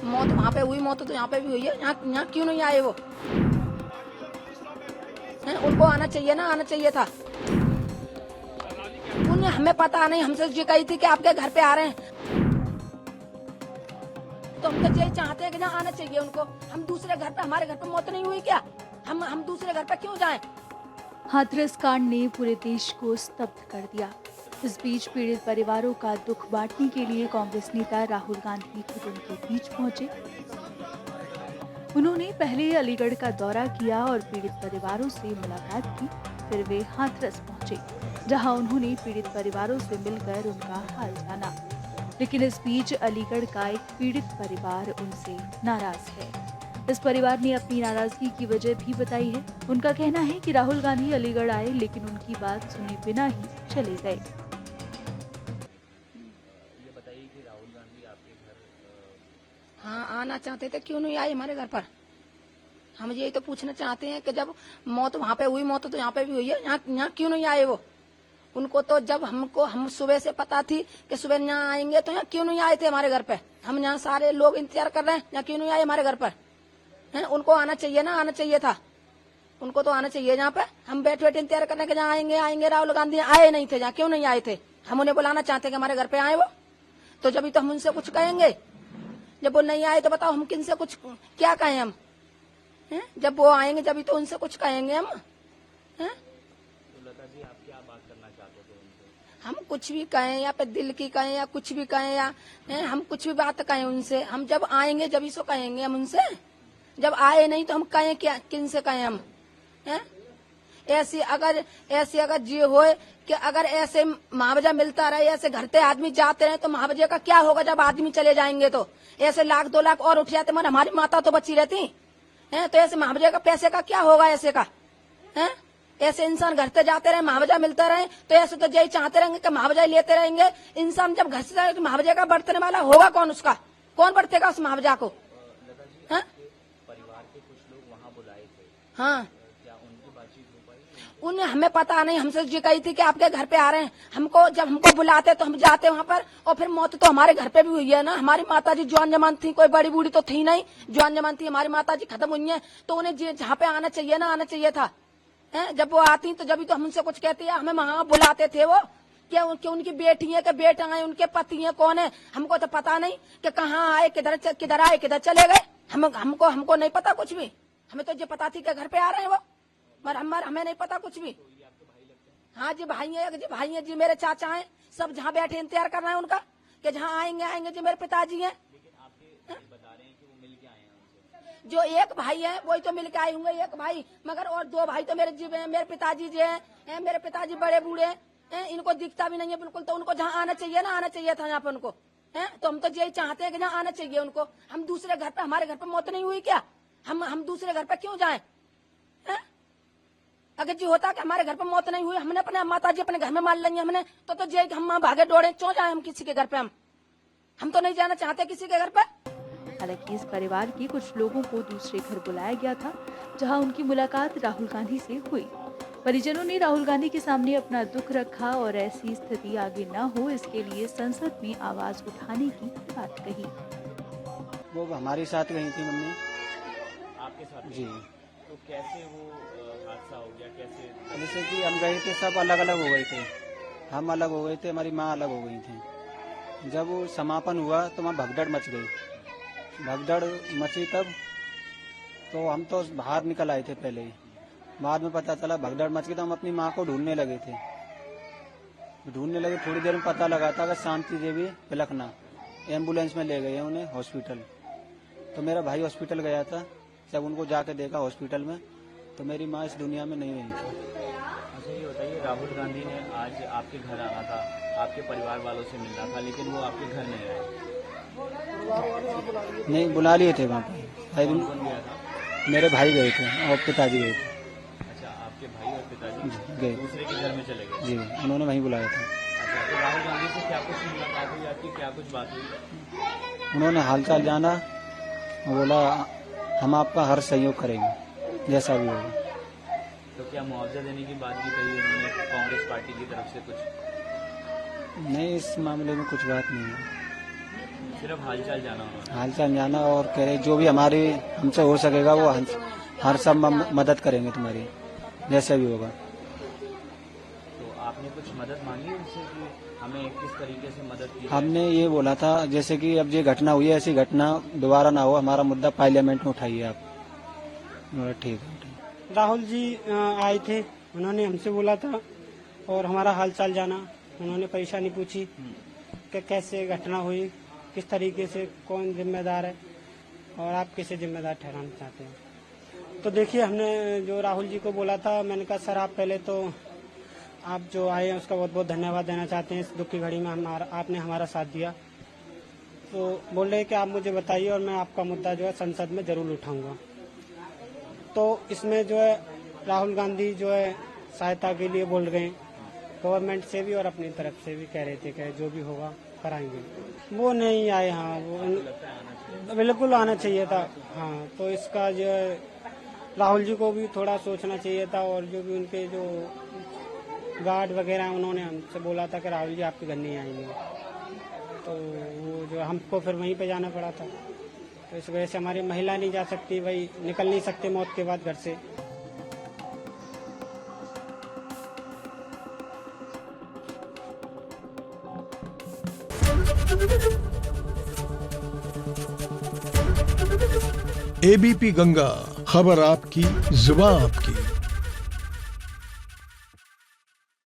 मौत वहाँ पे हुई, मौत तो यहाँ पे भी हुई है। यहाँ क्यों नहीं आए वो? उनको आना चाहिए ना, आना चाहिए था। उन्हें हमें पता नहीं, हमसे ये कही थी कि आपके घर पे आ रहे हैं, तो हम तो यही चाहते हैं कि ना आना चाहिए उनको। हम दूसरे घर पे, हमारे घर पे मौत नहीं हुई क्या? हम दूसरे घर पे क्यों जाएं? हाथरस कांड ने पूरे देश को स्तब्ध कर दिया। इस बीच पीड़ित परिवारों का दुख बांटने के लिए कांग्रेस नेता राहुल गांधी खुद उनके बीच पहुंचे। उन्होंने पहले अलीगढ़ का दौरा किया और पीड़ित परिवारों से मुलाकात की। फिर वे हाथरस पहुंचे, जहां उन्होंने पीड़ित परिवारों से मिलकर उनका हाल जाना। लेकिन इस बीच अलीगढ़ का एक पीड़ित परिवार उनसे नाराज है। इस परिवार ने अपनी नाराजगी की वजह भी बताई है। उनका कहना है कि राहुल गांधी अलीगढ़ आए, लेकिन उनकी बात सुने बिना ही चले गए। ये बताइए कि राहुल गांधी आपके घर हाँ, आना चाहते थे, क्यों नहीं आए हमारे घर पर? हम यही तो पूछना चाहते हैं कि जब मौत वहाँ पे हुई, मौत तो यहाँ पे भी हुई है। यहाँ क्यों नहीं आए वो? उनको तो जब हम सुबह से पता थी कि सुबह यहाँ आएंगे, तो यहाँ क्यों नहीं आए थे हमारे घर पे? हम यहाँ सारे लोग इंतजार कर रहे हैं, यहाँ क्यों नहीं आए हमारे घर पर? उनको आना चाहिए ना, आना चाहिए था। उनको तो आना चाहिए। यहाँ पे हम बैठे बैठे इंतजार कर रहे हैं कि जहाँ आएंगे आएंगे। राहुल गांधी आए नहीं थे, यहाँ क्यों नहीं आए थे? हम उन्हें बुलाना चाहते हैं कि हमारे घर पे आए वो, तो जब तो हम उनसे कुछ कहेंगे। जब वो नहीं आए तो बताओ हम किनसे कुछ क्या कहें हम? जब वो आएंगे जब तो उनसे कुछ कहेंगे हम। तो लता जी, आप क्या बात करना चाहते थे उनसे? हम कुछ भी कहें, या पे दिल की कहें, या कुछ भी कहें, या हम कुछ भी बात कहें उनसे। हम जब आएंगे जब सो कहेंगे हम उनसे। जब आए नहीं तो हम कहें क्या, किन से कहें हम? ऐसी अगर जी होए कि अगर ऐसे मुआवजा मिलता रहे, ऐसे घर से आदमी जाते रहे, तो मुआवजे का क्या होगा जब आदमी चले जाएंगे? तो ऐसे 1 लाख 2 लाख और उठ जाते, मगर हमारी माता तो बची रहती है। तो ऐसे मुआवजे का पैसे का क्या होगा? ऐसे का ऐसे इंसान घर से जाते रहे, मुआवजा मिलता रहे, तो ऐसे तो यही चाहते रहेंगे कि मुआवजा लेते रहेंगे। इंसान जब घर से जाए तो मुआवजे का बरतने वाला होगा कौन? उसका कौन बरतेगा उस मुआवजा को? परिवार के कुछ लोग वहाँ बुलाए थे, हाँ, क्या उनकी बातचीत हो पाई? उन्हें हमें पता नहीं, हमसे ये कही थी कि आपके घर पे आ रहे हैं। जब हमको बुलाते तो हम जाते वहाँ पर, और फिर मौत तो हमारे घर पे भी हुई है ना। हमारी माता जी जवान जमान थी, कोई बड़ी बूढ़ी तो थी नहीं, जवान जमान थी। हमारी माता जी खत्म हुई है, तो उन्हें जहाँ पे आना चाहिए ना, आना चाहिए था। जब वो आती तो जब तो हम उनसे कुछ कहते हैं। हमें वहाँ बुलाते थे वो, क्या उनकी बेटी है, कि बेटा है, उनके पति है, कौन है? हमको तो पता नहीं कि कहाँ आए, किधर आए, किधर चले गए। हमको नहीं पता कुछ भी। हमें तो ये पता थी कि घर पे आ रहे हैं वो, मगर हमें नहीं पता कुछ भी। हाँ जी, भाई है जी, मेरे चाचा हैं। सब जहाँ बैठे इंतजार कर रहे हैं उनका कि जहाँ आएंगे जी, मेरे पिताजी हैं। लेकिन आपके भाई बता रहे हैं कि वो मिल के आए हैं उनसे। जो एक भाई है वही तो मिल के आए होंगे, एक भाई। मगर और 2 भाई तो मेरे पिताजी जी हैं। मेरे पिताजी बड़े बूढ़े हैं, इनको दिखता भी नहीं है बिल्कुल। तो उनको जहाँ आना चाहिए ना, आना चाहिए था यहाँ पे उनको। तो हम तो यही चाहते हैं कि जहाँ आना चाहिए उनको। हम दूसरे घर पे, हमारे घर पे मौत नहीं हुई क्या? हम दूसरे घर पे क्यों जाएं? अगर जी होता कि हमारे घर पे मौत नहीं हुई, हमने अपने माता जी अपने घर में मान लेंगे हमने, तो ये हम भागे दौड़े क्यों जाए हम किसी के घर पे? हम तो नहीं जाना चाहते किसी के घर पे। हालांकि इस परिवार के कुछ लोगों को दूसरे घर बुलाया गया था, जहां उनकी मुलाकात राहुल गांधी से हुई। परिजनों ने राहुल गांधी के सामने अपना दुख रखा और ऐसी स्थिति आगे न हो, इसके लिए संसद में आवाज उठाने की बात कही। वो हमारे साथ गई थी मम्मी आपके साथ? जी। तो कैसे वो हादसा हो गया, कैसे? जैसे कि हम गए थे, सब अलग अलग हो गए थे। हम अलग हो गए थे, हमारी माँ अलग हो गई थी। जब वो समापन हुआ तो वहाँ भगदड़ मच गई। भगदड़ मची तब तो हम तो बाहर निकल आए थे पहले ही। बाद में पता चला भगदड़ मच गई, तो हम अपनी माँ को ढूंढने लगे थे। थोड़ी देर में पता लगा था कि शांति देवी पिलखना एम्बुलेंस में ले गए उन्हें हॉस्पिटल। तो मेरा भाई हॉस्पिटल गया था। जब उनको जाके देखा हॉस्पिटल में, तो मेरी माँ इस दुनिया में नहीं रही थी। अच्छा, ये बताइए, राहुल गांधी ने आज आपके घर आना था, आपके परिवार वालों से मिलना था, लेकिन वो आपके घर नहीं आए। नहीं, बुला लिए थे वहाँ पे। कौन कौन गया था? मेरे भाई गए थे और पिताजी गए थे। अच्छा, आपके भाई और पिताजी गए दूसरे के घर में चले गए? जी, उन्होंने वहीं बुलाया था। अच्छा, तो राहुल गांधी से क्या कुछ मुलाकात हुई आपकी, क्या कुछ बात हुई? उन्होंने हालचाल जाना और बोला हम आपका हर सहयोग करेंगे जैसा भी होगा। तो क्या मुआवजा देने की बात भी कही उन्होंने कांग्रेस पार्टी की तरफ से कुछ? नहीं, इस मामले में कुछ बात नहीं है। सिर्फ हालचाल जाना उन्होंने। हालचाल जाना और कह रहे जो भी हमारे हमसे हो सकेगा वो हर सब मदद करेंगे तुम्हारी, जैसे भी होगा। तो आपने कुछ मदद मांगी उनसे कि हमें किस तरीके से मदद की जाए? हमने ये बोला था जैसे कि अब ये घटना हुई है ऐसी घटना दोबारा ना हो, हमारा मुद्दा पार्लियामेंट में उठाइए आप। बोला ठीक है। राहुल जी आए थे, उन्होंने हमसे बोला था और हमारा हाल चाल जाना, उन्होंने परेशानी पूछी कि कैसे घटना हुई, किस तरीके से, कौन जिम्मेदार है और आप किसे जिम्मेदार ठहराना चाहते हैं। तो देखिए हमने जो राहुल जी को बोला था, मैंने कहा सर आप पहले तो आप जो आए हैं उसका बहुत बहुत धन्यवाद देना चाहते हैं, इस दुख की घड़ी में आपने हमारा साथ दिया। तो बोल रहे कि आप मुझे बताइए और मैं आपका मुद्दा जो है संसद में जरूर उठाऊंगा। तो इसमें जो है राहुल गांधी जो है सहायता के लिए बोल रहे हैं, गवर्नमेंट से भी और अपनी तरफ से भी कह रहे थे कि जो भी होगा कराएंगे। वो नहीं आए। हाँ वो बिल्कुल आना चाहिए था। हाँ तो इसका जो है राहुल जी को भी थोड़ा सोचना चाहिए था और जो भी उनके जो गार्ड वगैरह उन्होंने हमसे बोला था कि राहुल जी आपके घर नहीं आएंगे, तो वो जो हमको फिर वहीं पे जाना पड़ा था। तो इस वजह से हमारी महिला नहीं जा सकती, वही निकल नहीं सकते मौत के बाद घर से। एबीपी गंगा, खबर आपकी, जुबान आपकी।